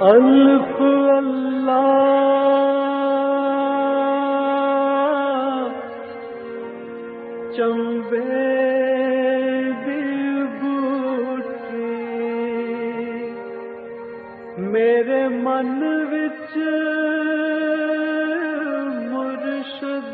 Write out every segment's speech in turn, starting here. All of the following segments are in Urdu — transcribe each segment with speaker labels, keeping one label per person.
Speaker 1: الف اللہ چمبے دی بوٹی میرے من وچ مرشد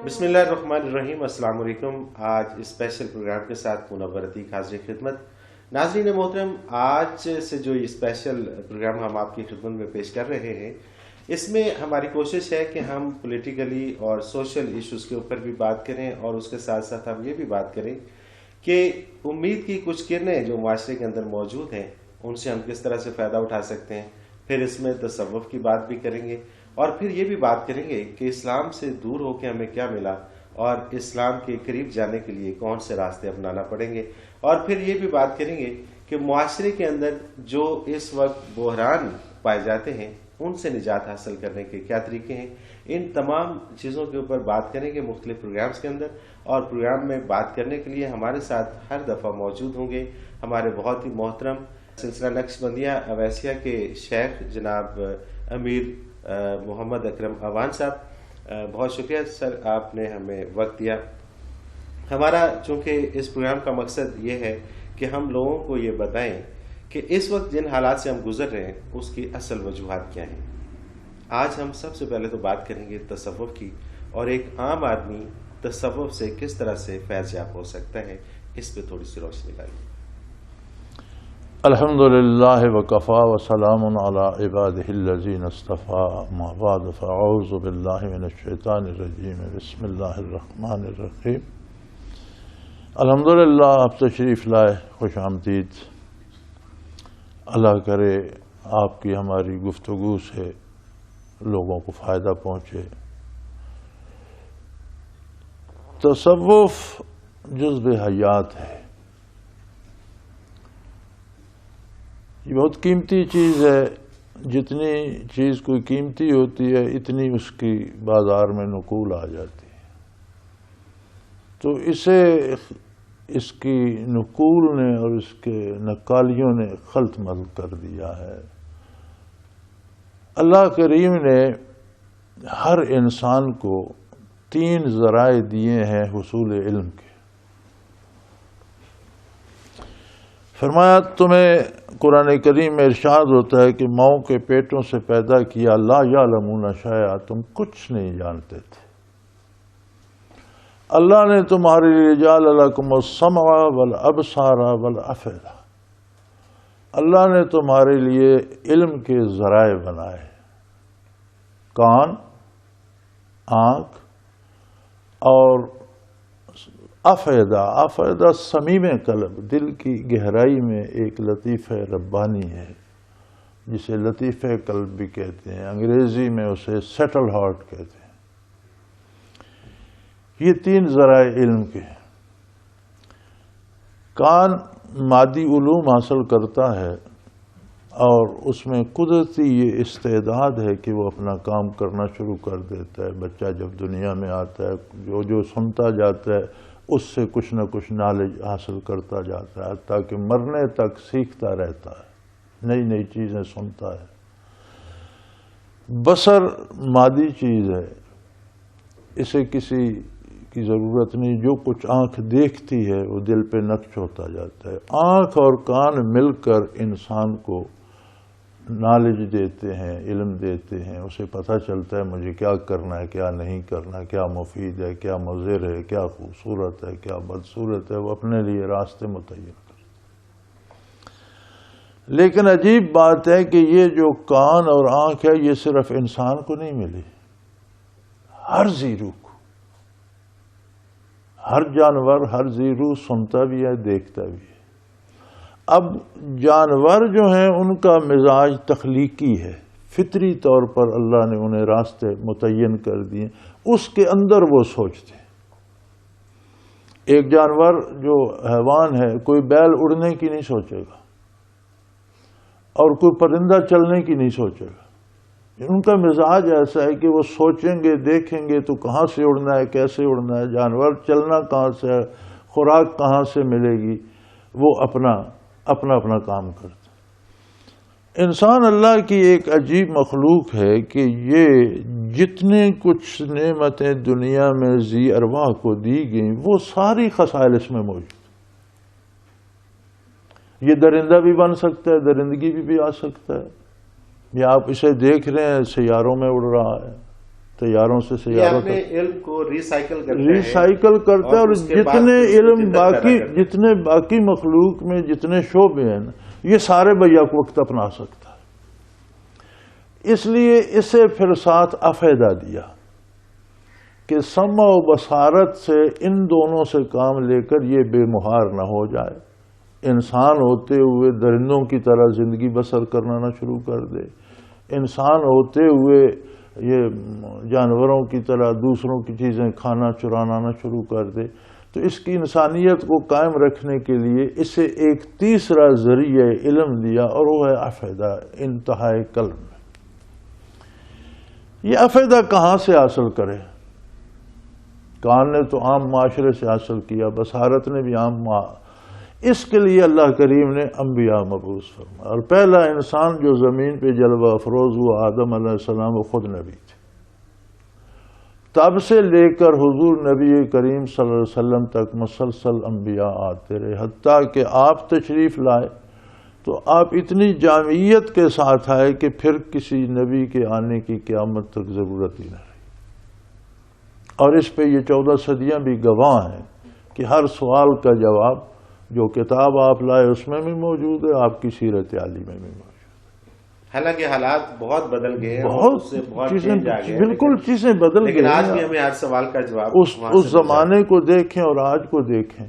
Speaker 2: بسم اللہ الرحمن الرحیم۔ السلام علیکم۔ آج اسپیشل پروگرام کے ساتھ منور عتیق حاضر خدمت۔ ناظرین محترم، آج سے جو اسپیشل پروگرام ہم آپ کی خدمت میں پیش کر رہے ہیں، اس میں ہماری کوشش ہے کہ ہم پولیٹیکلی اور سوشل ایشوز کے اوپر بھی بات کریں، اور اس کے ساتھ ساتھ ہم یہ بھی بات کریں کہ امید کی کچھ کرنیں جو معاشرے کے اندر موجود ہیں ان سے ہم کس طرح سے فائدہ اٹھا سکتے ہیں۔ پھر اس میں تصوف کی بات بھی کریں گے، اور پھر یہ بھی بات کریں گے کہ اسلام سے دور ہو کے ہمیں کیا ملا اور اسلام کے قریب جانے کے لیے کون سے راستے اپنانا پڑیں گے، اور پھر یہ بھی بات کریں گے کہ معاشرے کے اندر جو اس وقت بحران پائے جاتے ہیں ان سے نجات حاصل کرنے کے کیا طریقے ہیں۔ ان تمام چیزوں کے اوپر بات کریں گے مختلف پروگرامز کے اندر، اور پروگرام میں بات کرنے کے لیے ہمارے ساتھ ہر دفعہ موجود ہوں گے ہمارے بہت ہی محترم سلسلہ نقش بندیہ اویسیہ کے شیخ جناب امیر محمد اکرم اوان صاحب۔ بہت شکریہ سر، آپ نے ہمیں وقت دیا۔ ہمارا چونکہ اس پروگرام کا مقصد یہ ہے کہ ہم لوگوں کو یہ بتائیں کہ اس وقت جن حالات سے ہم گزر رہے ہیں اس کی اصل وجوہات کیا ہیں۔ آج ہم سب سے پہلے تو بات کریں گے تصوف کی، اور ایک عام آدمی تصوف سے کس طرح سے فیض یاب ہو سکتا ہے، اس پہ تھوڑی سی روشنی ڈالیے۔
Speaker 3: الحمدللہ وکفا وسلام علی عبادہ الذین اصطفیٰ، اما بعد فاعوذ باللہ من الشیطان الرجیم، بسم اللہ الرحمن الرحیم۔ الحمدللہ آپ تشریف لائے، خوش آمدید۔ اللہ کرے آپ کی ہماری گفتگو سے لوگوں کو فائدہ پہنچے۔ تصوف جزو حیات ہے، یہ بہت قیمتی چیز ہے۔ جتنی چیز کوئی قیمتی ہوتی ہے اتنی اس کی بازار میں نقول آ جاتی ہے، تو اس کی نقول نے اور اس کے نقالیوں نے خلط ملط کر دیا ہے۔ اللہ کریم نے ہر انسان کو 3 ذرائع دیے ہیں حصول علم کے۔ فرمایا تمہیں قرآن کریم میں ارشاد ہوتا ہے کہ ماؤں کے پیٹوں سے پیدا کیا، لا یعلمون شیئا، تم کچھ نہیں جانتے تھے۔ اللہ نے تمہارے لیے جعل لکم السمع والابصار والافئدہ، اللہ نے تمہارے لیے علم کے ذرائع بنائے، کان، آنکھ اور افئدہ صمیم قلب، دل کی گہرائی میں ایک لطیفہ ربانی ہے جسے لطیفہ قلب بھی کہتے ہیں، انگریزی میں اسے سیٹل ہارٹ کہتے ہیں۔ یہ 3 ذرائع علم کے ہیں۔ کان مادی علوم حاصل کرتا ہے، اور اس میں قدرتی یہ استعداد ہے کہ وہ اپنا کام کرنا شروع کر دیتا ہے۔ بچہ جب دنیا میں آتا ہے جو سنتا جاتا ہے اس سے کچھ نہ کچھ نالج حاصل کرتا جاتا ہے، تاکہ مرنے تک سیکھتا رہتا ہے، نئی نئی چیزیں سنتا ہے۔ بصر مادی چیز ہے، اسے کسی کی ضرورت نہیں، جو کچھ آنکھ دیکھتی ہے وہ دل پہ نقش ہوتا جاتا ہے۔ آنکھ اور کان مل کر انسان کو نالج دیتے ہیں، علم دیتے ہیں، اسے پتہ چلتا ہے مجھے کیا کرنا ہے، کیا نہیں کرنا، کیا مفید ہے، کیا مضر ہے، کیا خوبصورت ہے، کیا بدصورت ہے، وہ اپنے لیے راستے متعین کرتے۔ لیکن عجیب بات ہے کہ یہ جو کان اور آنکھ ہے یہ صرف انسان کو نہیں ملی، ہر زیرو کو، ہر جانور، ہر زیرو سنتا بھی ہے، دیکھتا بھی ہے۔ اب جانور جو ہیں ان کا مزاج تخلیقی ہے، فطری طور پر اللہ نے انہیں راستے متعین کر دیے، اس کے اندر وہ سوچتے ہیں۔ ایک جانور جو حیوان ہے، کوئی بیل اڑنے کی نہیں سوچے گا، اور کوئی پرندہ چلنے کی نہیں سوچے گا۔ ان کا مزاج ایسا ہے کہ وہ سوچیں گے، دیکھیں گے تو کہاں سے اڑنا ہے، کیسے اڑنا ہے، جانور چلنا کہاں سے ہے، خوراک کہاں سے ملے گی، وہ اپنا اپنا کام کرتے۔ انسان اللہ کی ایک عجیب مخلوق ہے کہ یہ جتنے کچھ نعمتیں دنیا میں ذی ارواح کو دی گئیں وہ ساری خصائل اس میں موجود۔ یہ درندہ بھی بن سکتا ہے، درندگی بھی آ سکتا ہے، یہ آپ اسے دیکھ رہے ہیں سیاروں میں اڑ رہا ہے، طیاروں سے سیاروں
Speaker 2: اپنے علم کو ریسائیکل
Speaker 3: کرتا ہے، اور جتنے باقی مخلوق میں جتنے شعبے ہیں یہ سارے بیک وقت اپنا سکتا ہے۔ اس لیے اسے پھر ساتھ افیدہ دیا کہ سمع و بصارت سے ان دونوں سے کام لے کر یہ بے مہار نہ ہو جائے، انسان ہوتے ہوئے درندوں کی طرح زندگی بسر کرنا نہ شروع کر دے، انسان ہوتے ہوئے یہ جانوروں کی طرح دوسروں کی چیزیں کھانا چرانا نہ شروع کر دے۔ تو اس کی انسانیت کو قائم رکھنے کے لیے اسے ایک تیسرا ذریعہ علم دیا، اور وہ ہے افیدہ، انتہائے قلب میں۔ یہ افیدہ کہاں سے حاصل کرے؟ کان نے تو عام معاشرے سے حاصل کیا، بصارت نے بھی عام اس کے لیے اللہ کریم نے انبیاء مبعوث فرمایا، اور پہلا انسان جو زمین پہ جلوہ افروز ہوا آدم علیہ السلام، وہ خود نبی تھے۔ تب سے لے کر حضور نبی کریم صلی اللہ علیہ وسلم تک مسلسل انبیاء آتے رہے، حتیٰ کہ آپ تشریف لائے تو آپ اتنی جامعیت کے ساتھ آئے کہ پھر کسی نبی کے آنے کی قیامت تک ضرورت ہی نہ رہی۔ اور اس پہ یہ 14 صدیاں بھی گواہ ہیں کہ ہر سوال کا جواب جو کتاب آپ لائے اس میں بھی موجود ہے، آپ کی سیرت عالی میں بھی موجود ہے۔
Speaker 2: حالانکہ حالات بہت بدل گئے ہیں،
Speaker 3: بہت چیزیں بالکل چیزیں بدل گئی،
Speaker 2: لیکن آج بھی ہمیں ہر سوال کا جواب
Speaker 3: اس زمانے کو دیکھیں اور آج کو دیکھیں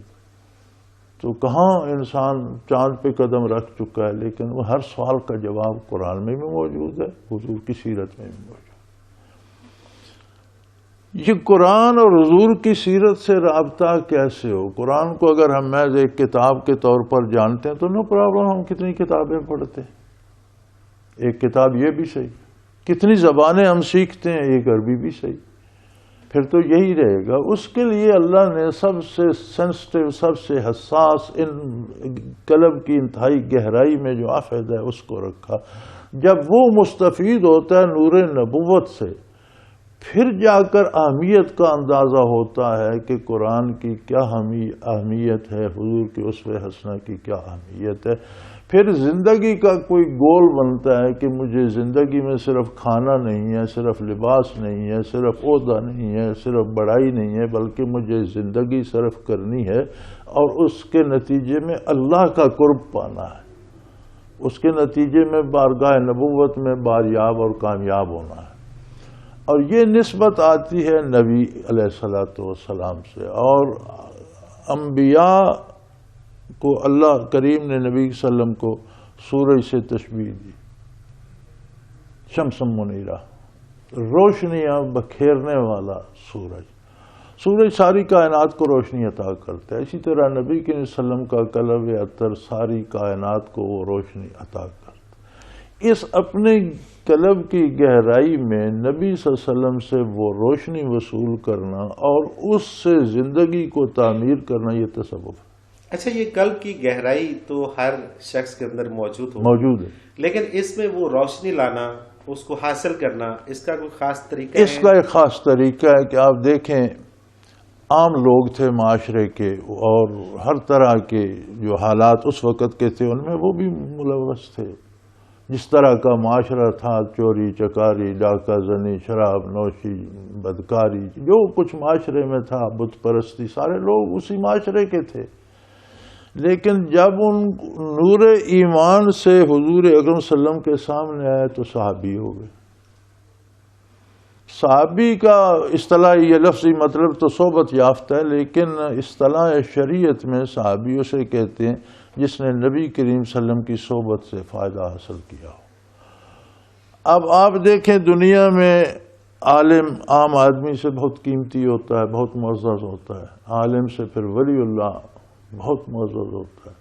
Speaker 3: تو کہاں انسان چاند پہ قدم رکھ چکا ہے، لیکن وہ ہر سوال کا جواب قرآن میں بھی موجود ہے، حضور کی سیرت میں بھی موجود ہے۔ یہ قرآن اور حضور کی سیرت سے رابطہ کیسے ہو؟ قرآن کو اگر ہم محض ایک کتاب کے طور پر جانتے ہیں تو نو پرابلم، ہم کتنی کتابیں پڑھتے ہیں، ایک کتاب یہ بھی صحیح، کتنی زبانیں ہم سیکھتے ہیں، ایک عربی بھی صحیح، پھر تو یہی رہے گا۔ اس کے لیے اللہ نے سب سے سینسٹیو، سب سے حساس، ان قلب کی انتہائی گہرائی میں جو افیدہ ہے اس کو رکھا۔ جب وہ مستفید ہوتا ہے نور نبوت سے، پھر جا کر اہمیت کا اندازہ ہوتا ہے کہ قرآن کی کیا اہمیت ہے، حضور کی اسوہ حسنہ کی کیا اہمیت ہے۔ پھر زندگی کا کوئی گول بنتا ہے کہ مجھے زندگی میں صرف کھانا نہیں ہے، صرف لباس نہیں ہے، صرف عہدہ نہیں ہے، صرف بڑائی نہیں ہے، بلکہ مجھے زندگی صرف کرنی ہے اور اس کے نتیجے میں اللہ کا قرب پانا ہے، اس کے نتیجے میں بارگاہ نبوت میں باریاب اور کامیاب ہونا ہے۔ اور یہ نسبت آتی ہے نبی علیہ الصلوۃ والسلام سے، اور انبیاء کو اللہ کریم نے نبی صلی اللہ علیہ وسلم کو سورج سے تشبیہ دی، شمس منیرہ، روشنیاں بکھیرنے والا سورج۔ سورج ساری کائنات کو روشنی عطا کرتا ہے، اسی طرح نبی کے صلی اللہ علیہ وسلم کا قلب اطہر ساری کائنات کو وہ روشنی عطا کرتا ہے۔ اس اپنے قلب کی گہرائی میں نبی صلی اللہ علیہ وسلم سے وہ روشنی وصول کرنا اور اس سے زندگی کو تعمیر کرنا، یہ تصوف ہے۔
Speaker 2: اچھا، یہ قلب کی گہرائی تو ہر شخص کے اندر موجود
Speaker 3: ہے،
Speaker 2: لیکن اس میں وہ روشنی لانا، اس کو حاصل کرنا، اس کا کوئی خاص طریقہ ہے؟
Speaker 3: اس کا ایک خاص طریقہ ہے کہ آپ دیکھیں عام لوگ تھے معاشرے کے، اور ہر طرح کے جو حالات اس وقت کے تھے ان میں وہ بھی ملوث تھے۔ جس طرح کا معاشرہ تھا، چوری چکاری، ڈاکہ زنی، شراب نوشی، بدکاری، جو کچھ معاشرے میں تھا، بت پرستی، سارے لوگ اسی معاشرے کے تھے۔ لیکن جب ان نور ایمان سے حضور اکرم صلی اللہ علیہ وسلم کے سامنے آئے تو صحابی ہو گئے۔ صحابی کا اصطلاحی یہ لفظی مطلب تو صحبت یافتہ ہے، لیکن اصطلاح شریعت میں صحابی اسے کہتے ہیں جس نے نبی کریم صلی اللہ علیہ وسلم کی صحبت سے فائدہ حاصل کیا ہو۔ اب آپ دیکھیں دنیا میں عالم عام آدمی سے بہت قیمتی ہوتا ہے، بہت معزز ہوتا ہے، عالم سے پھر ولی اللہ بہت معزز ہوتا ہے،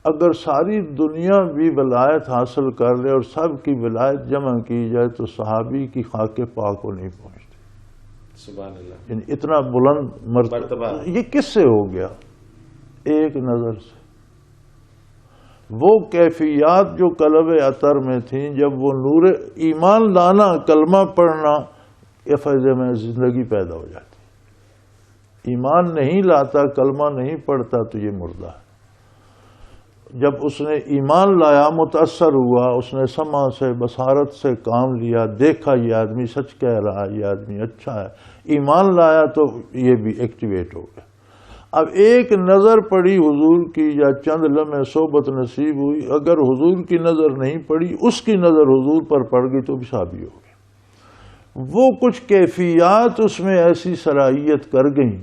Speaker 3: اگر ساری دنیا بھی ولایت حاصل کر لے اور سب کی ولایت جمع کی جائے تو صحابی کی خاک پاک کو نہیں پہنچتی.
Speaker 2: سبحان اللہ.
Speaker 3: یعنی اتنا بلند مرتبہ یہ کس سے ہو گیا؟ ایک نظر سے. وہ کیفیات جو قلب اطہر میں تھیں، جب وہ نور ایمان لانا، کلمہ پڑھنا، یہ فیض میں زندگی پیدا ہو جاتی. ایمان نہیں لاتا، کلمہ نہیں پڑھتا تو یہ مردہ ہے. جب اس نے ایمان لایا، متاثر ہوا، اس نے سمع سے، بصارت سے کام لیا، دیکھا یہ آدمی سچ کہہ رہا ہے، یہ آدمی اچھا ہے، ایمان لایا تو یہ بھی ایکٹیویٹ ہو گیا. اب ایک نظر پڑی حضور کی یا چند لمحے صحبت نصیب ہوئی، اگر حضور کی نظر نہیں پڑی، اس کی نظر حضور پر پڑ گئی تو بھی صحابی ہو گیا. وہ کچھ کیفیات اس میں ایسی صلاحیت کر گئیں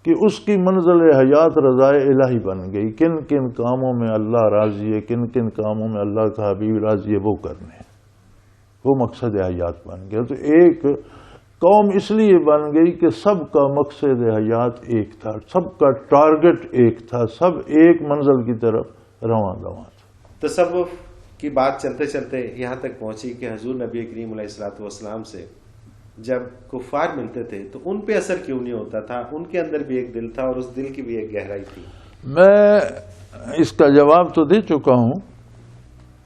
Speaker 3: کہ اس کی منزل حیات رضائے الہی بن گئی. کن کن کاموں میں اللہ راضی ہے، کن کن کاموں میں اللہ کا حبیب راضی ہے، وہ کرنے ہیں، وہ مقصد حیات بن گیا. تو ایک قوم اس لیے بن گئی کہ سب کا مقصد حیات ایک تھا، سب کا ٹارگٹ ایک تھا، سب ایک منزل کی طرف رواں دواں تھا.
Speaker 2: تصوف کی بات چلتے چلتے یہاں تک پہنچی کہ حضور نبی کریم علیہ الصلوۃ والسلام سے جب کفار ملتے تھے تو ان پہ اثر کیوں نہیں ہوتا تھا؟ ان کے اندر بھی ایک دل تھا اور اس دل کی بھی ایک گہرائی تھی.
Speaker 3: میں اس کا جواب تو دے چکا ہوں،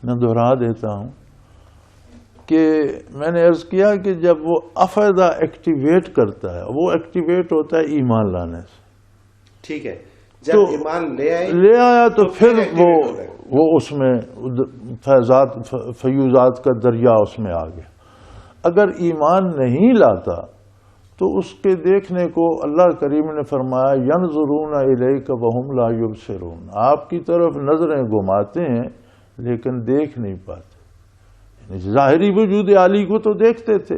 Speaker 3: میں دہرا دیتا ہوں کہ میں نے عرض کیا کہ جب وہ افیدہ ایکٹیویٹ کرتا ہے، وہ ایکٹیویٹ ہوتا ہے ایمان لانے سے.
Speaker 2: ٹھیک ہے، جب ایمان
Speaker 3: لے آیا تو پھر وہ اس میں فیوزات کا دریا اس میں آ گیا. اگر ایمان نہیں لاتا تو اس کے دیکھنے کو اللہ کریم نے فرمایا ینظرون الیک وہم لا یبصرون، آپ کی طرف نظریں گھماتے ہیں لیکن دیکھ نہیں پاتے. ظاہری وجود عالی کو تو دیکھتے تھے،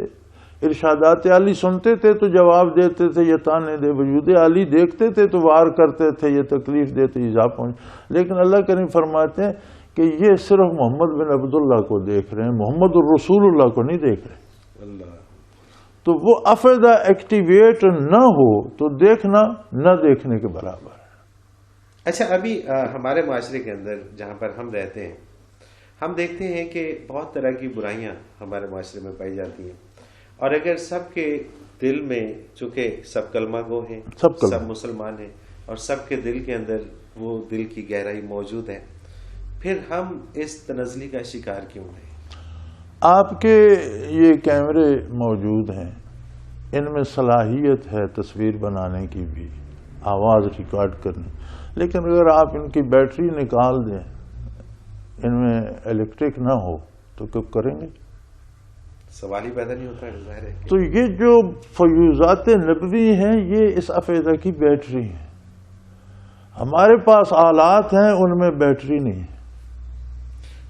Speaker 3: ارشادات عالی سنتے تھے تو جواب دیتے تھے، یہ تانے دے. وجود عالی دیکھتے تھے تو وار کرتے تھے، یہ تکلیف دیتے، ایذا پہنچ. لیکن اللہ کریم فرماتے ہیں کہ یہ صرف محمد بن عبداللہ کو دیکھ رہے ہیں، محمد الرسول اللہ کو نہیں دیکھ رہے.
Speaker 2: اللہ.
Speaker 3: تو وہ افیدہ ایکٹیویٹ نہ ہو تو دیکھنا نہ دیکھنے کے برابر ہے.
Speaker 2: اچھا، ابھی ہمارے معاشرے کے اندر جہاں پر ہم رہتے ہیں، ہم دیکھتے ہیں کہ بہت طرح کی برائیاں ہمارے معاشرے میں پائی جاتی ہیں، اور اگر سب کے دل میں، چونکہ سب کلمہ گو ہیں، سب مسلمان ہیں، اور سب کے دل کے اندر وہ دل کی گہرائی موجود ہے، پھر ہم اس تنزلی کا شکار کیوں ہیں؟
Speaker 3: آپ کے یہ کیمرے موجود ہیں، ان میں صلاحیت ہے تصویر بنانے کی بھی، آواز ریکارڈ کرنے. لیکن اگر آپ ان کی بیٹری نکال دیں، ان میں الیکٹرک نہ ہو تو کب کریں گے؟
Speaker 2: سوال ہی پیدا نہیں ہوتا ہے. ظاہر ہے.
Speaker 3: تو یہ جو فیوزات نبوی ہیں یہ اس عقیدہ کی بیٹری ہیں. ہمارے پاس آلات ہیں، ان میں بیٹری نہیں ہے.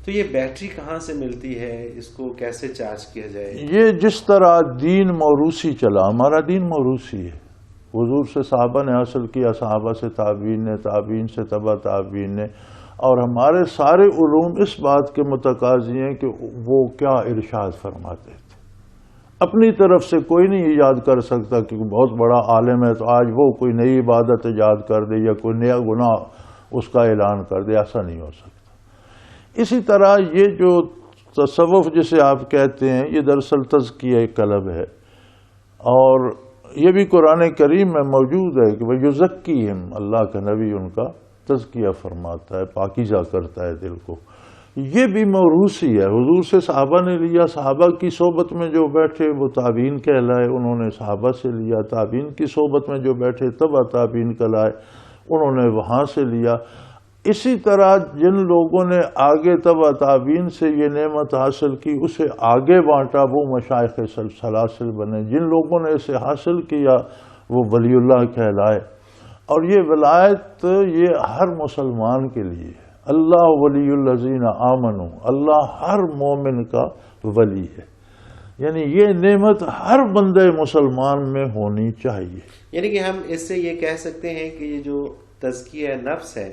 Speaker 2: تو یہ بیٹری کہاں سے ملتی ہے؟ اس کو کیسے چارج کیا جائے؟
Speaker 3: یہ جس طرح دین موروثی چلا، ہمارا دین موروثی ہے. حضور سے صحابہ نے حاصل کیا، صحابہ سے تابعین نے، تابعین سے تبع تابعین نے، اور ہمارے سارے علوم اس بات کے متقاضی ہیں کہ وہ کیا ارشاد فرماتے تھے. اپنی طرف سے کوئی نہیں ایجاد کر سکتا کہ بہت بڑا عالم ہے تو آج وہ کوئی نئی عبادت ایجاد کر دے یا کوئی نیا گناہ اس کا اعلان کر دے، ایسا نہیں ہو سکتا. اسی طرح یہ جو تصوف جسے آپ کہتے ہیں، یہ دراصل تزکیہ قلب ہے، اور یہ بھی قرآن کریم میں موجود ہے کہ وَيُزَكِّيهِمْ، اللہ کا نبی ان کا تزکیہ فرماتا ہے، پاکیزہ کرتا ہے دل کو. یہ بھی موروثی ہے، حضور سے صحابہ نے لیا، صحابہ کی صحبت میں جو بیٹھے وہ تابعین کہلائے، انہوں نے صحابہ سے لیا، تابعین کی صحبت میں جو بیٹھے تبع تابعین کہلائے، انہوں نے وہاں سے لیا. اسی طرح جن لوگوں نے آگے تبع تابعین سے یہ نعمت حاصل کی، اسے آگے بانٹا، وہ مشائخ سلاسل بنے. جن لوگوں نے اسے حاصل کیا وہ ولی اللہ کہلائے. اور یہ ولایت یہ ہر مسلمان کے لیے ہے. اللہ ولی الذین آمنوا، اللہ ہر مومن کا ولی ہے. یعنی یہ نعمت ہر بندے مسلمان میں ہونی چاہیے.
Speaker 2: یعنی کہ ہم اس سے یہ کہہ سکتے ہیں کہ یہ جو تزکیہ نفس ہے،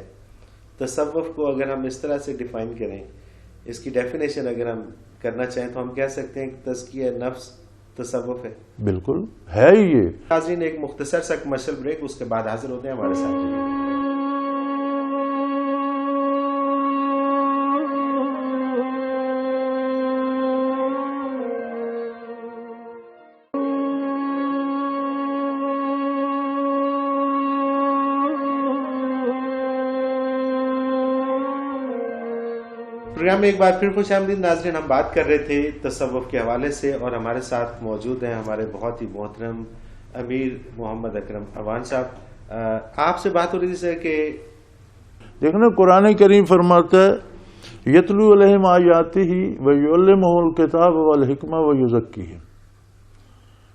Speaker 2: تصوف کو اگر ہم اس طرح سے ڈیفائن کریں، اس کی ڈیفینیشن اگر ہم کرنا چاہیں تو ہم کہہ سکتے ہیں کہ تزکیہ نفس تصوف ہے.
Speaker 3: بالکل ہے. یہ
Speaker 2: حاضرین، ایک مختصر سا کمرشل بریک، اس کے بعد حاضر ہوتے ہیں ہمارے ساتھ. پروگرام میں ایک بار پھر خوش آمدید ناظرین. ہم بات کر رہے تھے تصوف کے حوالے سے اور ہمارے ساتھ موجود ہیں ہمارے بہت ہی محترم امیر محمد اکرم اوان صاحب. آپ سے بات ہو رہی تھی سر کہ
Speaker 3: دیکھنا قرآن کریم فرماتا ہے یتلو علیہم آیاتہ ویعلمہ الکتاب والحکمہ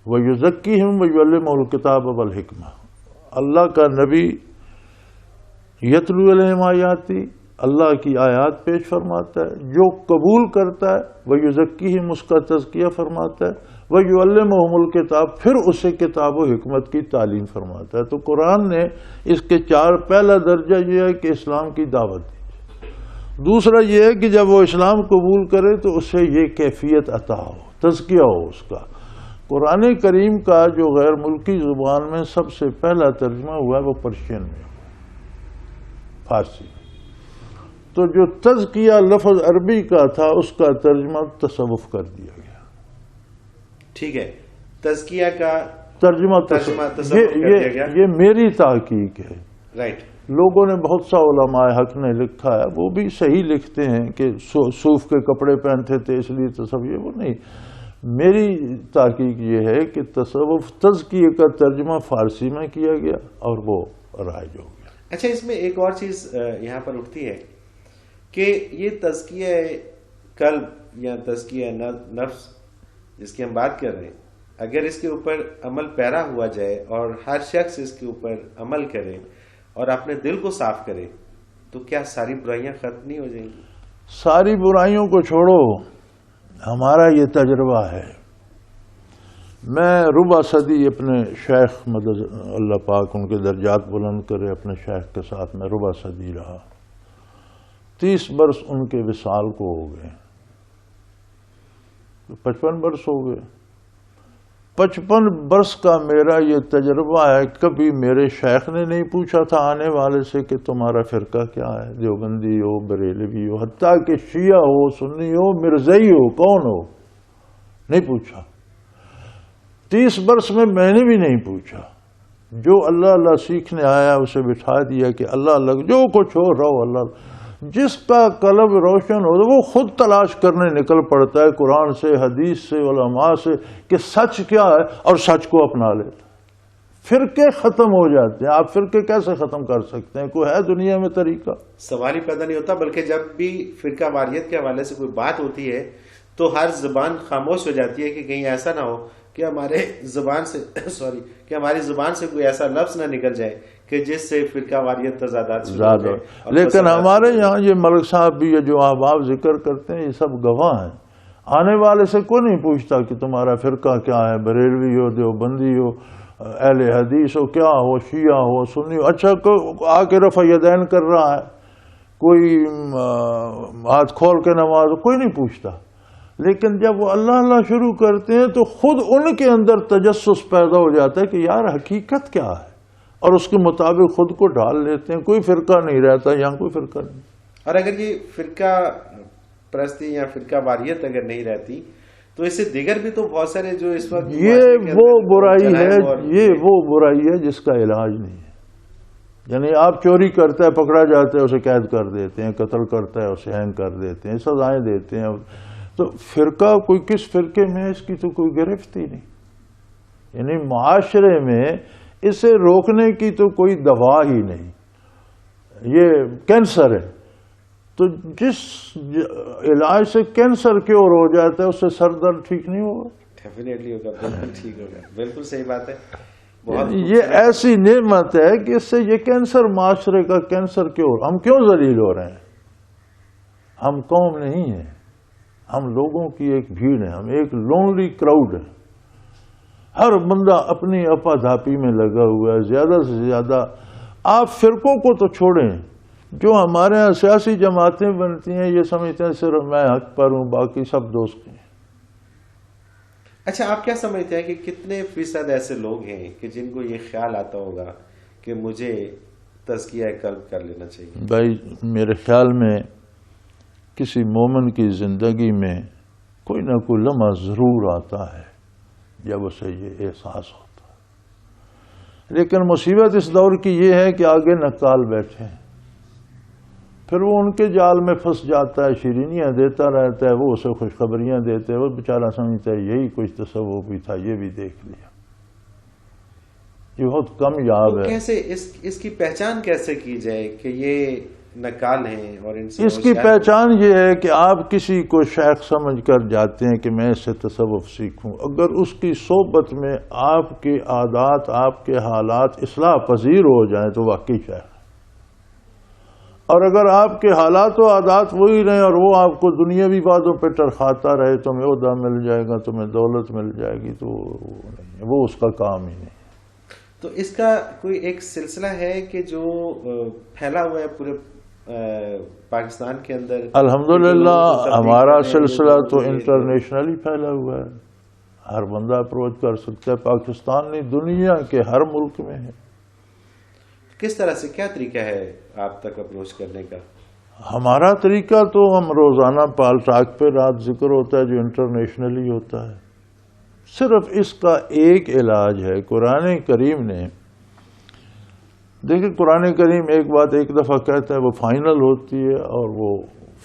Speaker 3: ویزکیہم ویعلمہ الکتاب والحکمہ. اللہ کا نبی یتلو علیہم آیاتی اللہ کی آیات پیش فرماتا ہے, جو قبول کرتا ہے ویزکیہم اس کا تزکیہ فرماتا ہے, ویعلمہم الکتاب پھر اسے کتاب و حکمت کی تعلیم فرماتا ہے. تو قرآن نے اس کے پہلا درجہ یہ ہے کہ اسلام کی دعوت دی. دوسرا یہ ہے کہ جب وہ اسلام قبول کرے تو اسے یہ کیفیت عطا ہو, تزکیہ ہو اس کا. قرآن کریم کا جو غیر ملکی زبان میں سب سے پہلا ترجمہ ہوا ہے وہ پرشین میں, فارسی. تو جو تزکیہ لفظ عربی کا تھا اس کا ترجمہ تصوف کر دیا گیا.
Speaker 2: ٹھیک ہے, تزکیہ کا
Speaker 3: ترجمہ
Speaker 2: تصوف کر دیا گیا.
Speaker 3: یہ میری تحقیق ہے.
Speaker 2: رائٹ.
Speaker 3: لوگوں نے بہت سا علماء حق نے لکھا ہے, وہ بھی صحیح لکھتے ہیں کہ صوف کے کپڑے پہنتے تھے اس لیے تصوف, وہ نہیں. میری تحقیق یہ ہے کہ تصوف تزکیہ کا ترجمہ فارسی میں کیا گیا اور وہ رائج ہو گیا.
Speaker 2: اچھا, اس میں ایک اور چیز یہاں پر اٹھتی ہے کہ یہ تزکیہ قلب یا تزکیہ نفس جس کی ہم بات کر رہے ہیں, اگر اس کے اوپر عمل پیرا ہوا جائے اور ہر شخص اس کے اوپر عمل کرے اور اپنے دل کو صاف کرے تو کیا ساری برائیاں ختم نہیں ہو جائیں گی؟
Speaker 3: ساری برائیوں کو چھوڑو, ہمارا یہ تجربہ ہے. میں ربع صدی اپنے شیخ مدد اللہ پاک ان کے درجات بلند کرے, اپنے شیخ کے ساتھ میں ربع صدی رہا. 30 برس ان کے وصال کو ہو گئے, 55 برس ہو گئے. 55 برس کا میرا یہ تجربہ ہے, کبھی میرے شیخ نے نہیں پوچھا تھا آنے والے سے کہ تمہارا فرقہ کیا ہے, دیوبندی ہو, بریلوی ہو, حتیٰ کہ شیعہ ہو, سنی ہو, مرزائی ہو, کون ہو, نہیں پوچھا. 30 برس میں نے بھی نہیں پوچھا. جو اللہ اللہ سیکھنے آیا اسے بٹھا دیا کہ اللہ اللہ جو کچھ ہو رہو اللہ. جس کا قلب روشن ہو وہ خود تلاش کرنے نکل پڑتا ہے قرآن سے, حدیث سے, علماء سے کہ سچ کیا ہے اور سچ کو اپنا لیتا. فرقے ختم ہو جاتے ہیں. آپ فرقے کیسے ختم کر سکتے ہیں؟ کوئی ہے دنیا میں طریقہ؟
Speaker 2: سوال ہی پیدا نہیں ہوتا. بلکہ جب بھی فرقہ واریت کے حوالے سے کوئی بات ہوتی ہے تو ہر زبان خاموش ہو جاتی ہے کہ کہیں ایسا نہ ہو کہ ہماری زبان سے کوئی ایسا لفظ نہ نکل جائے کہ جس سے فرقہ واریت تضادات
Speaker 3: زیادہ. لیکن ہمارے یہاں یہ ملک صاحب بھی جو احباب ذکر کرتے ہیں یہ سب گواہ ہیں. آنے والے سے کوئی نہیں پوچھتا کہ تمہارا فرقہ کیا ہے, بریلوی ہو, دیوبندی ہو, اہل حدیث ہو, کیا ہو, شیعہ ہو, سنی ہو. اچھا آ کے رفع یدین کر رہا ہے, کوئی ہاتھ کھول کے نماز, کوئی نہیں پوچھتا. لیکن جب وہ اللہ اللہ شروع کرتے ہیں تو خود ان کے اندر تجسس پیدا ہو جاتا ہے کہ یار حقیقت کیا ہے, اور اس کے مطابق خود کو ڈھال لیتے ہیں. کوئی فرقہ نہیں رہتا, یہاں کوئی فرقہ نہیں.
Speaker 2: اور اگر یہ فرقہ پرستی یا فرقہ واریت اگر نہیں رہتی تو اس سے دیگر بھی تو بہت سارے جو اس وقت
Speaker 3: یہ وہ برائی ہے, یہ وہ برائی ہے جس کا علاج نہیں ہے. یعنی آپ چوری کرتا ہے, پکڑا جاتا ہے, اسے قید کر دیتے ہیں, قتل کرتا ہے اسے ہینگ کر دیتے ہیں, سزائیں دیتے ہیں. تو فرقہ کوئی کس فرقے میں اس کی تو کوئی گرفت ہی نہیں. یعنی معاشرے میں اسے روکنے کی تو کوئی دوا ہی نہیں. یہ کینسر ہے, تو جس علاج سے کینسر کیور ہو جاتا ہے اس سے سر درد ٹھیک نہیں ہوگا.
Speaker 2: ڈیفینیٹلی ہوگا, بالکل ٹھیک ہوگا. بالکل صحیح بات ہے.
Speaker 3: یہ ایسی نعمت ہے کہ اس سے یہ کینسر, معاشرے کا کینسر کیور. ہم کیوں ذلیل ہو رہے ہیں؟ ہم قوم نہیں ہیں, ہم لوگوں کی ایک بھیڑ ہے, ہم ایک لونلی کراؤڈ ہے. ہر بندہ اپنی اپا دھاپی میں لگا ہوا ہے. زیادہ سے زیادہ آپ فرقوں کو تو چھوڑیں, جو ہمارے یہاں سیاسی جماعتیں بنتی ہیں یہ سمجھتے ہیں صرف میں حق پر ہوں, باقی سب دوست ہیں.
Speaker 2: اچھا, آپ کیا سمجھتے ہیں کہ کتنے فیصد ایسے لوگ ہیں کہ جن کو یہ خیال آتا ہوگا کہ مجھے تزکیہ قلب کر لینا چاہیے؟
Speaker 3: بھائی میرے خیال میں کسی مومن کی زندگی میں کوئی نہ کوئی لمحہ ضرور آتا ہے جب اسے یہ احساس ہوتا ہے. لیکن مصیبت اس دور کی یہ ہے کہ آگے نقال بیٹھے ہیں, پھر وہ ان کے جال میں پھنس جاتا ہے، شیرینیاں دیتا رہتا ہے، وہ اسے خوشخبریاں دیتے ہیں، وہ بیچارہ سمجھتا ہے یہی کچھ تصوف بھی تھا، یہ بھی دیکھ لیا۔ یہ بہت کم یاب ہے۔
Speaker 2: کیسے اس کی پہچان کیسے کی جائے کہ یہ نکال ہیں اور ان سے
Speaker 3: اس کی پہچان یہ ہے کہ آپ کسی کو شیخ سمجھ کر جاتے ہیں کہ میں اس سے تصوف سیکھوں، اگر اس کی صحبت میں آپ کے عادات، آپ کے حالات اصلاح پذیر ہو جائیں تو واقعی شیخ، اور اگر آپ کے حالات و عادات وہی رہیں اور وہ آپ کو دنیاوی باتوں پہ ٹرخاتا رہے، تمہیں عہدہ مل جائے گا، تمہیں دولت مل جائے گی، تو وہ اس کا کام ہی نہیں۔
Speaker 2: تو اس کا کوئی ایک سلسلہ ہے کہ جو پھیلا ہوا ہے پورے پاکستان کے اندر؟
Speaker 3: الحمدللہ ہمارا سلسلہ تو انٹرنیشنلی پھیلا ہوا ہے، ہر بندہ اپروچ کر سکتا ہے، پاکستان نہیں دنیا کے ہر ملک میں ہے۔
Speaker 2: کس طرح سے، کیا طریقہ ہے آپ تک اپروچ کرنے کا؟
Speaker 3: ہمارا طریقہ تو ہم روزانہ پال ٹاک پہ رات ذکر ہوتا ہے جو انٹرنیشنلی ہوتا ہے، صرف اس کا ایک علاج ہے۔ قرآن کریم نے، دیکھیں قرآن کریم ایک بات ایک دفعہ کہتا ہے وہ فائنل ہوتی ہے اور وہ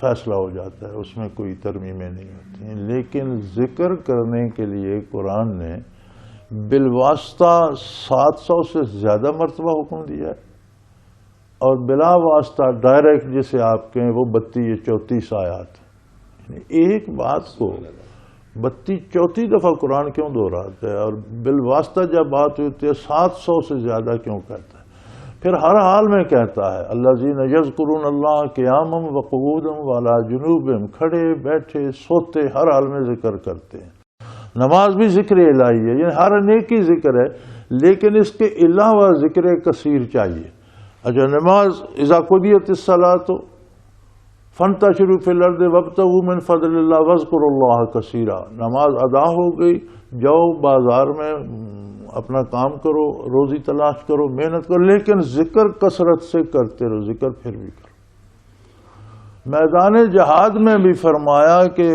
Speaker 3: فیصلہ ہو جاتا ہے، اس میں کوئی ترمیمیں نہیں ہوتی ہیں، لیکن ذکر کرنے کے لیے قرآن نے بالواسطہ 700 سے زیادہ مرتبہ حکم دیا ہے، اور بلا واسطہ ڈائریکٹ جسے آپ کہیں وہ 32-34 آیات، یعنی ایک بات کو 32-34 دفعہ قرآن کیوں دہراتا ہے، اور بالواسطہ جب بات ہوتی ہے 700 سے زیادہ کیوں کہتا ہے؟ پھر ہر حال میں کہتا ہے الذین یذکرون اللہ قیاما وقعودا وعلی جنوبہم، کھڑے بیٹھے سوتے ہر حال میں ذکر کرتے ہیں۔ نماز بھی ذکر الہی ہے، یعنی ہر نیکی ذکر ہے، لیکن اس کے علاوہ ذکر کثیر چاہیے۔ اچھا نماز اذا قضیت الصلاۃ فانتشروا فی الارض وابتغوا من فضل اللہ واذکروا اللہ کثیرا، نماز ادا ہو گئی، جاؤ بازار میں اپنا کام کرو، روزی تلاش کرو، محنت کرو، لیکن ذکر کثرت سے کرتے رہو، ذکر پھر بھی کرو۔ میدان جہاد میں بھی فرمایا کہ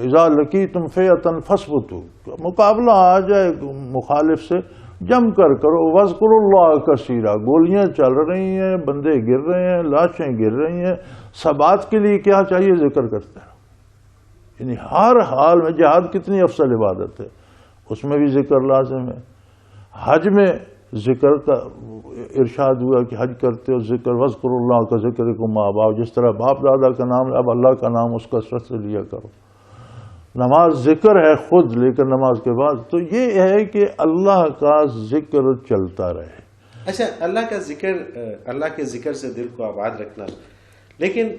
Speaker 3: اذا لقیتم فئۃ فاثبتوا، مقابلہ آ جائے مخالف سے جم کر کرو، واذکروا اللہ کثیرا، گولیاں چل رہی ہیں، بندے گر رہے ہیں، لاشیں گر رہی ہیں، ثبات کے لیے کیا چاہیے؟ ذکر کرتے ہیں۔ یعنی ہر حال میں جہاد کتنی افضل عبادت ہے، اس میں بھی ذکر لازم ہے۔ حج میں ذکر کا ارشاد ہوا کہ حج کرتے ہو ذکر، واذکروا اللہ کا ذکرکم آباء، جس طرح باپ دادا کا نام اب اللہ کا نام اس کثرت سے لیا کرو۔ نماز ذکر ہے خود، لیکن نماز کے بعد تو یہ ہے کہ اللہ کا ذکر چلتا رہے۔
Speaker 2: اچھا، اللہ کا ذکر، اللہ کے ذکر سے دل کو آباد رکھنا، لیکن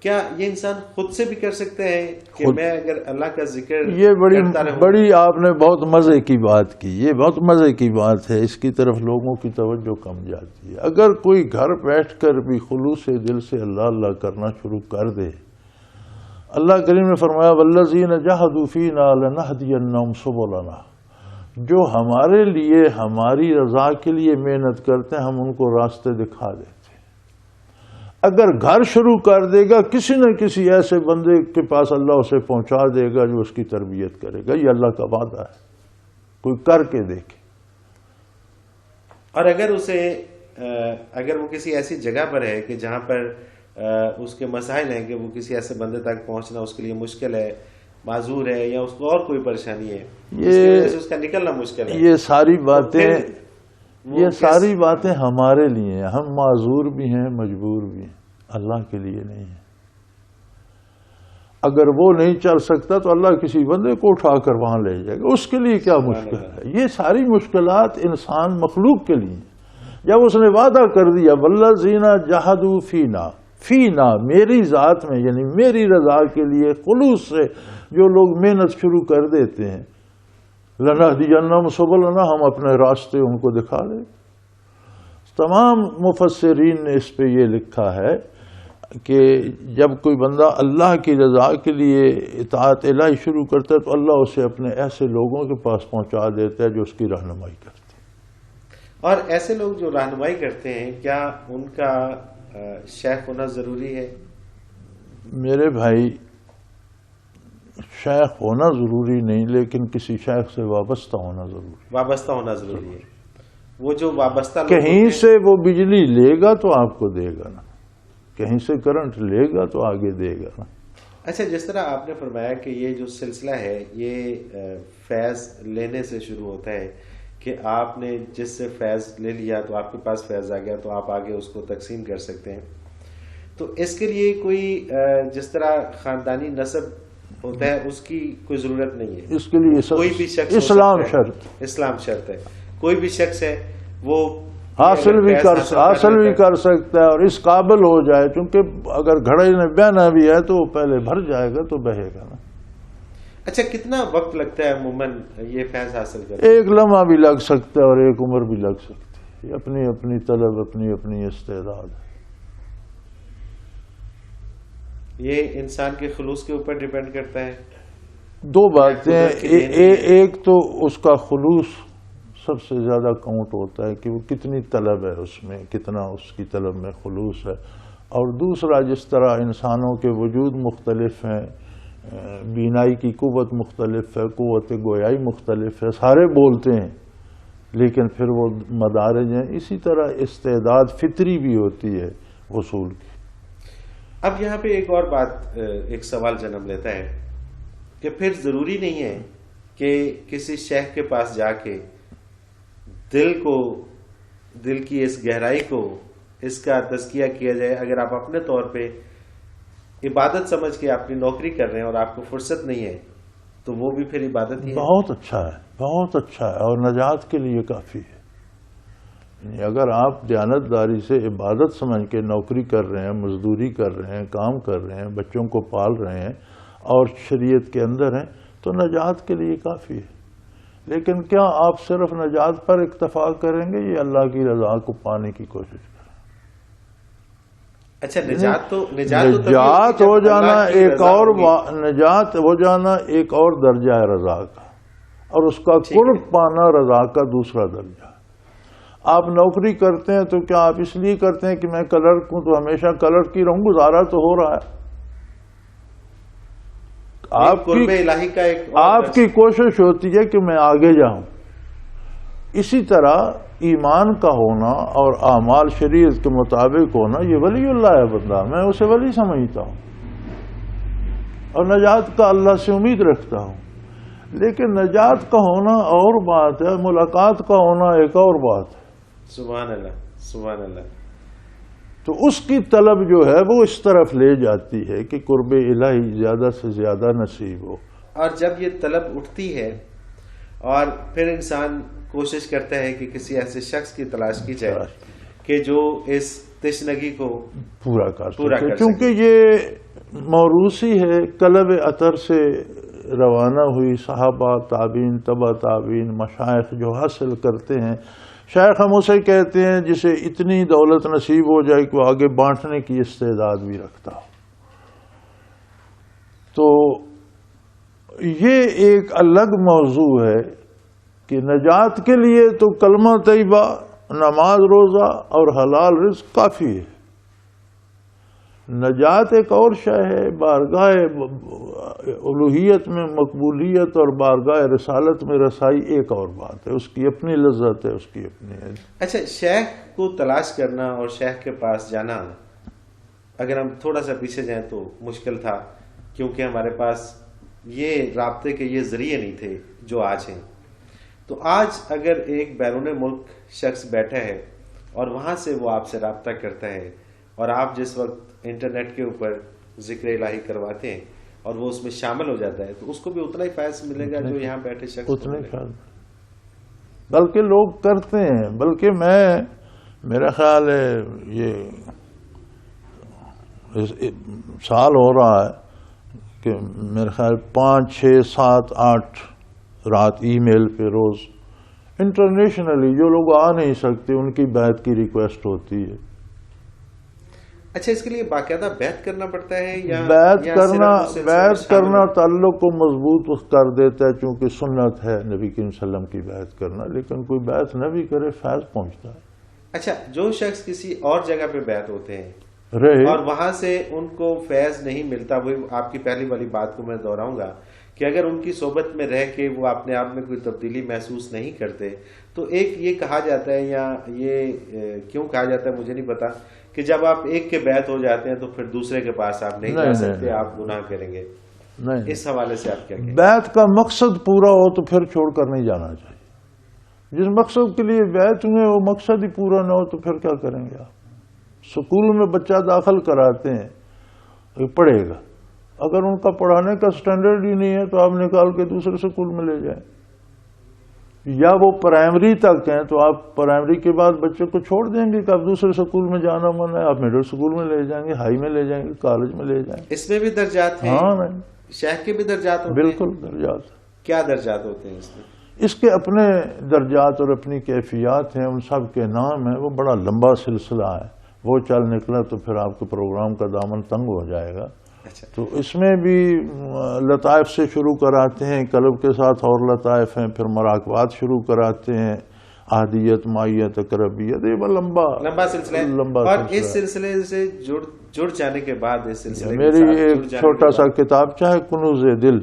Speaker 2: کیا یہ انسان خود سے بھی کر سکتے ہیں کہ میں اگر اللہ کا ذکر
Speaker 3: یہ بڑی آپ نے بہت مزے کی بات کی، یہ بہت مزے کی بات ہے، اس کی طرف لوگوں کی توجہ کم جاتی ہے۔ اگر کوئی گھر بیٹھ کر بھی خلوص دل سے اللہ اللہ کرنا شروع کر دے، اللہ کریم نے فرمایا والذین جاہدوا فینا لنہدینہم سبلنا، جو ہمارے لیے ہماری رضا کے لیے محنت کرتے ہیں ہم ان کو راستے دکھا دیتے ہیں۔ اگر گھر شروع کر دے گا کسی نہ کسی ایسے بندے کے پاس اللہ اسے پہنچا دے گا جو اس کی تربیت کرے گا، یہ اللہ کا وعدہ ہے، کوئی کر کے دیکھے۔
Speaker 2: اور اگر وہ کسی ایسی جگہ پر ہے کہ جہاں پر اس کے مسائل ہیں کہ وہ کسی ایسے بندے تک پہنچنا اس کے لیے مشکل ہے، معذور ہے، یا اس کو اور کوئی پریشانی ہے، اس کا نکلنا مشکل ہے،
Speaker 3: یہ ساری باتیں ہمارے لیے ہیں، ہم معذور بھی ہیں، مجبور بھی ہیں، اللہ کے لیے نہیں ہے۔ اگر وہ نہیں چل سکتا تو اللہ کسی بندے کو اٹھا کر وہاں لے جائے گا، اس کے لیے کیا مشکل ہے؟ یہ ساری مشکلات انسان مخلوق کے لیے ہیں۔ جب اس نے وعدہ کر دیا والذین جاہدوا فینا میری ذات میں، یعنی میری رضا کے لیے خلوص سے جو لوگ محنت شروع کر دیتے ہیں، لنہدینہم سبلنا، ہم اپنے راستے ان کو دکھا دیں۔ تمام مفسرین نے اس پہ یہ لکھا ہے کہ جب کوئی بندہ اللہ کی رضا کے لیے اطاعت الہی شروع کرتا ہے تو اللہ اسے اپنے ایسے لوگوں کے پاس پہنچا دیتا ہے جو اس کی رہنمائی کرتے ہیں۔
Speaker 2: اور ایسے لوگ جو رہنمائی کرتے ہیں، کیا ان کا شیخ ہونا ضروری ہے؟
Speaker 3: میرے بھائی، شیخ ہونا ضروری نہیں، لیکن کسی شیخ سے وابستہ ہونا ضروری
Speaker 2: ہے۔ وہ جو وابستہ
Speaker 3: کہیں سے وہ بجلی لے گا تو آپ کو دے گا نا، کہیں سے کرنٹ لے گا تو آگے دے گا نا.
Speaker 2: اچھا، جس طرح آپ نے فرمایا کہ یہ جو سلسلہ ہے یہ فیض لینے سے شروع ہوتا ہے کہ آپ نے جس سے فیض لے لیا تو آپ کے پاس فیض آ گیا تو آپ آگے اس کو تقسیم کر سکتے ہیں. تو اس کے لیے کوئی جس طرح خاندانی نسب ہوتا ہے اس کی کوئی ضرورت نہیں ہے.
Speaker 3: اس کے لیے
Speaker 2: کوئی بھی شخص اسلام شرط ہے. کوئی بھی شخص ہے وہ
Speaker 3: حاصل بھی کر سکتا ہے اور اس قابل ہو جائے، چونکہ اگر گھڑے میں بہنا بھی ہے تو وہ پہلے بھر جائے گا تو بہے گا نا.
Speaker 2: اچھا، کتنا وقت لگتا ہے عموماً یہ فیض حاصل کرنے؟
Speaker 3: ایک لمحہ بھی لگ سکتا ہے اور ایک عمر بھی لگ سکتی ہے. اپنی اپنی طلب، اپنی اپنی استعداد ہے.
Speaker 2: یہ انسان کے خلوص کے اوپر ڈیپینڈ کرتا ہے.
Speaker 3: دو باتیں، ایک تو اس کا خلوص سب سے زیادہ کاؤنٹ ہوتا ہے کہ وہ کتنی طلب ہے، اس میں کتنا اس کی طلب میں خلوص ہے. اور دوسرا، جس طرح انسانوں کے وجود مختلف ہیں، بینائی کی قوت مختلف ہے، قوت گویائی مختلف ہے، سارے بولتے ہیں لیکن پھر وہ مدارج ہیں، اسی طرح استعداد فطری بھی ہوتی ہے وصول کی.
Speaker 2: اب یہاں پہ ایک اور بات، ایک سوال جنم لیتا ہے کہ پھر ضروری نہیں ہے کہ کسی شیخ کے پاس جا کے دل کی اس گہرائی کو، اس کا تزکیہ کیا جائے. اگر آپ اپنے طور پہ عبادت سمجھ کے اپنی نوکری کر رہے ہیں اور آپ کو فرصت نہیں ہے تو وہ بھی پھر عبادت ہی ہے.
Speaker 3: بہت اچھا ہے، بہت اچھا ہے اور نجات کے لیے کافی ہے. اگر آپ دیانتداری سے عبادت سمجھ کے نوکری کر رہے ہیں، مزدوری کر رہے ہیں، کام کر رہے ہیں، بچوں کو پال رہے ہیں اور شریعت کے اندر ہیں تو نجات کے لیے کافی ہے. لیکن کیا آپ صرف نجات پر اکتفا کریں گے یا اللہ کی رضا کو پانے کی کوشش کریں؟
Speaker 2: اچھا، نجات
Speaker 3: ہو جانا ایک اور درجہ ہے رضا کا، اور اس کا قرب پانا رضا کا دوسرا درجہ. آپ نوکری کرتے ہیں تو کیا آپ اس لیے کرتے ہیں کہ میں کلرک ہوں تو ہمیشہ کلرک کی رہوں؟ گزارا تو ہو رہا ہے. آپ کی کوشش ہوتی ہے کہ میں آگے جاؤں. اسی طرح ایمان کا ہونا اور اعمال شریعت کے مطابق ہونا، یہ ولی اللہ ہے بندہ، میں اسے ولی سمجھتا ہوں اور نجات کا اللہ سے امید رکھتا ہوں. لیکن نجات کا ہونا اور بات ہے، ملاقات کا ہونا ایک اور بات ہے.
Speaker 2: سبحان اللہ، سبحان اللہ.
Speaker 3: تو اس کی طلب جو ہے وہ اس طرف لے جاتی ہے کہ قرب الہی زیادہ سے زیادہ نصیب ہو.
Speaker 2: اور جب یہ طلب اٹھتی ہے اور پھر انسان کوشش کرتا ہے کہ کسی ایسے شخص کی تلاش کی جائے کہ جو اس تشنگی کو پورا کر سکے.
Speaker 3: کیونکہ یہ موروثی ہے، قلب اطہر سے روانہ ہوئی. صحابہ، تابعین، تبع تابعین، مشائخ جو حاصل کرتے ہیں، شیخ ہم اسے کہتے ہیں جسے اتنی دولت نصیب ہو جائے کہ وہ آگے بانٹنے کی استعداد بھی رکھتا ہو. تو یہ ایک الگ موضوع ہے کہ نجات کے لیے تو کلمہ طیبہ، نماز، روزہ اور حلال رزق کافی ہے. نجات ایک اور شے ہے، بارگاہ الوہیت میں مقبولیت اور بارگاہ رسالت میں رسائی ایک اور بات ہے. اس کی اپنی لذت ہے، اس کی اپنی ہے.
Speaker 2: اچھا، شیخ کو تلاش کرنا اور شیخ کے پاس جانا، اگر ہم تھوڑا سا پیچھے جائیں تو مشکل تھا، کیونکہ ہمارے پاس یہ رابطے کے یہ ذریعے نہیں تھے جو آج ہیں. تو آج اگر ایک بیرون ملک شخص بیٹھا ہے اور وہاں سے وہ آپ سے رابطہ کرتا ہے اور آپ جس وقت انٹرنیٹ کے اوپر ذکر الہی کرواتے ہیں اور وہ اس میں شامل ہو جاتا ہے تو اس کو بھی اتنا ہی فیض ملے گا جو یہاں بیٹھے شخص
Speaker 3: اتنا ہی فیض. بلکہ لوگ کرتے ہیں، بلکہ میرا خیال ہے یہ سال ہو رہا ہے کہ میرے خیال 5، 6، 7، 8 رات ای میل پہ روز انٹرنیشنلی جو لوگ آ نہیں سکتے ان کی بیعت کی ریکویسٹ ہوتی ہے.
Speaker 2: اچھا، اس کے لیے باقاعدہ بیعت کرنا پڑتا ہے یا
Speaker 3: بیعت کرنا تعلق کو مضبوط کر دیتا ہے، چونکہ سنت ہے نبی کریم صلی اللہ علیہ وسلم کی بیعت کرنا. لیکن کوئی بیعت نہ بھی کرے فیض پہنچتا ہے.
Speaker 2: اچھا، جو شخص کسی اور جگہ پہ بیعت ہوتے ہیں اور وہاں سے ان کو فیض نہیں ملتا، وہ آپ کی پہلی والی بات کو میں دہراؤں گا کہ اگر ان کی صحبت میں رہ کے وہ اپنے آپ میں کوئی تبدیلی محسوس نہیں کرتے تو ایک یہ کہا جاتا ہے، یا یہ کیوں کہا جاتا ہے مجھے نہیں پتا، کہ کہ جب آپ ایک کے بیعت ہو جاتے ہیں تو پھر دوسرے کے پاس آپ نہیں جا سکتے، آپ گناہ کریں گے؟
Speaker 3: نہیں،
Speaker 2: اس حوالے سے آپ کیا کہیں؟
Speaker 3: بیعت کا مقصد پورا ہو تو پھر چھوڑ کر نہیں جانا چاہیے. جس مقصد کے لیے بیعت ہوئے وہ مقصد ہی پورا نہ ہو تو پھر کیا کریں گے آپ؟ سکول میں بچہ داخل کراتے ہیں، پڑھے گا، اگر ان کا پڑھانے کا سٹینڈرڈ ہی نہیں ہے تو آپ نکال کے دوسرے سکول میں لے جائیں. یا وہ پرائمری تک ہیں تو آپ پرائمری کے بعد بچے کو چھوڑ دیں گے کہ آپ دوسرے سکول میں جانا من ہے، آپ مڈل سکول میں لے جائیں گے، ہائی میں لے جائیں گے، کالج میں لے جائیں گے.
Speaker 2: اس میں بھی درجات ہیں؟
Speaker 3: ہاں نہیں،
Speaker 2: شیخ کے بھی درجات ہوتے ہیں؟
Speaker 3: بالکل درجات.
Speaker 2: کیا درجات ہوتے ہیں اس میں؟
Speaker 3: اس کے اپنے درجات اور اپنی کیفیات ہیں، ان سب کے نام ہیں. وہ بڑا لمبا سلسلہ ہے، وہ چل نکلا تو پھر آپ کے پروگرام کا دامن تنگ ہو جائے گا.
Speaker 2: اچھا،
Speaker 3: تو اس میں بھی لطائف سے شروع کراتے ہیں، قلب کے ساتھ اور لطائف ہیں، پھر مراقبات شروع کراتے ہیں، احدیت، مائیت، اقربیت، یہ بڑا
Speaker 2: لمبا سلسلہ ہے.
Speaker 3: لمبا
Speaker 2: اور
Speaker 3: سلسلہ
Speaker 2: اس سلسلے سے جڑ جانے کے بعد اس سلسلے کے
Speaker 3: میری
Speaker 2: ساتھ
Speaker 3: ایک
Speaker 2: جڑ جانے
Speaker 3: چھوٹا
Speaker 2: کے
Speaker 3: سا
Speaker 2: بعد-
Speaker 3: کتاب چاہے کنوز دل،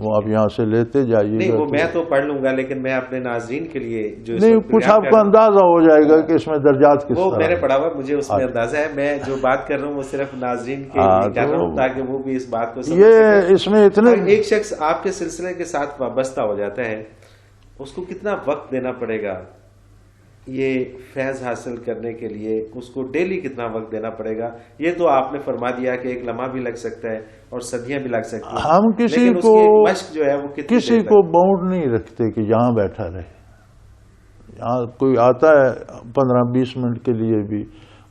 Speaker 3: وہ آپ یہاں سے لیتے جائیے
Speaker 2: نہیں،
Speaker 3: گا.
Speaker 2: وہ میں تو پڑھ لوں گا، لیکن میں اپنے ناظرین کے لیے جو اس
Speaker 3: نہیں،
Speaker 2: وقت
Speaker 3: کچھ
Speaker 2: پروگرام
Speaker 3: آپ
Speaker 2: کر
Speaker 3: کو
Speaker 2: رہا ہوں،
Speaker 3: اندازہ ہو جائے گا کہ اس میں درجات کس
Speaker 2: وہ
Speaker 3: طرح
Speaker 2: میں نے
Speaker 3: ہیں.
Speaker 2: پڑھا ہوا، مجھے اس میں اندازہ ہے. میں جو بات کر رہا ہوں وہ صرف ناظرین کے لیے کر رہا ہوں تاکہ وہ بھی اس بات کو سمجھ
Speaker 3: یہ
Speaker 2: سکیں.
Speaker 3: اس میں اتنے
Speaker 2: اور ایک شخص آپ کے سلسلے کے ساتھ وابستہ ہو جاتا ہے، اس کو کتنا وقت دینا پڑے گا یہ فیض حاصل کرنے کے لیے؟ اس کو ڈیلی کتنا وقت دینا پڑے گا؟ یہ تو آپ نے فرما دیا کہ ایک لمحہ بھی لگ سکتا ہے اور صدیاں بھی لگ سکتی ہیں.
Speaker 3: ہم کسی
Speaker 2: لیکن اس
Speaker 3: کو
Speaker 2: کی مشق جو ہے وہ کتنی
Speaker 3: کسی
Speaker 2: دیر تک؟
Speaker 3: کو باؤنڈ نہیں رکھتے کہ یہاں بیٹھا رہے. یہاں کوئی آتا ہے 15-20 منٹ کے لیے بھی،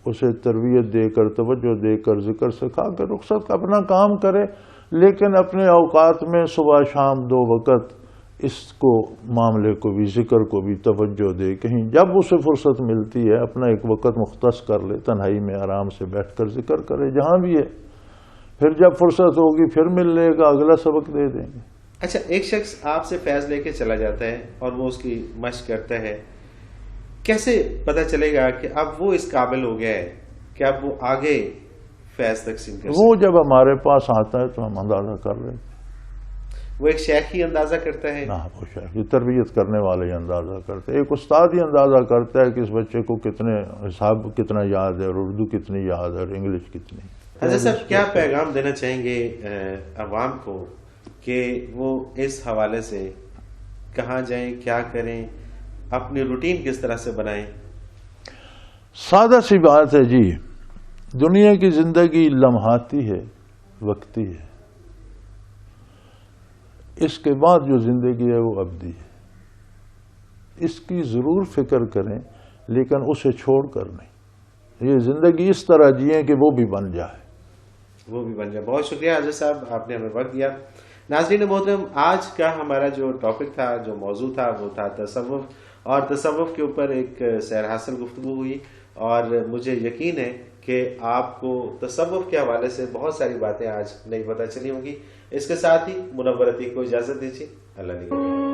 Speaker 3: اسے تربیت دے کر، توجہ دے کر، ذکر سکھا کر رخصت اپنا کام کرے، لیکن اپنے اوقات میں صبح شام 2 وقت اس کو معاملے کو بھی، ذکر کو بھی توجہ دے. کہیں جب اسے فرصت ملتی ہے اپنا ایک وقت مختص کر لے، تنہائی میں آرام سے بیٹھ کر ذکر کرے جہاں بھی ہے. پھر جب فرصت ہوگی پھر مل لے گا، اگلا سبق دے دیں گے.
Speaker 2: اچھا، ایک شخص آپ سے فیض لے کے چلا جاتا ہے اور وہ اس کی مشق کرتا ہے، کیسے پتہ چلے گا کہ اب وہ اس قابل ہو گیا ہے کہ اب وہ آگے فیض تقسیم کر
Speaker 3: وہ
Speaker 2: سکے؟
Speaker 3: جب ہمارے پاس آتا ہے تو ہم اندازہ کر رہے ہیں.
Speaker 2: وہ ایک شیخ ہی اندازہ کرتا ہے؟
Speaker 3: نہ، وہ شاید تربیت کرنے والے ہی اندازہ کرتے ہیں. ایک استاد ہی اندازہ کرتا ہے کہ اس بچے کو کتنے حساب کتنا یاد ہے، اور اردو کتنی یاد ہے، اور انگلش کتنی.
Speaker 2: حضرت صاحب کیا پیغام دینا چاہیں گے عوام کو کہ وہ اس حوالے سے کہاں جائیں، کیا کریں، اپنی روٹین کس طرح سے بنائیں؟
Speaker 3: سادہ سی بات ہے جی، دنیا کی زندگی لمحاتی ہے، وقتی ہے. اس کے بعد جو زندگی ہے وہ ابدی ہے. اس کی ضرور فکر کریں، لیکن اسے چھوڑ کر نہیں. یہ زندگی اس طرح جئیں کہ وہ بھی بن جائے.
Speaker 2: وہ بھی بن جائے. بہت شکریہ حضرت صاحب، آپ نے ہمیں وقت دیا. ناظرین محترم، آج کا ہمارا جو ٹاپک تھا، جو موضوع تھا، وہ تھا تصوف، اور تصوف کے اوپر ایک سیر حاصل گفتگو ہوئی. اور مجھے یقین ہے کہ آپ کو تصوف کے حوالے سے بہت ساری باتیں آج نہیں پتہ چلی ہوں گی. اس کے ساتھ ہی منور عتیق کو اجازت دیجیے. اللہ نگہبان.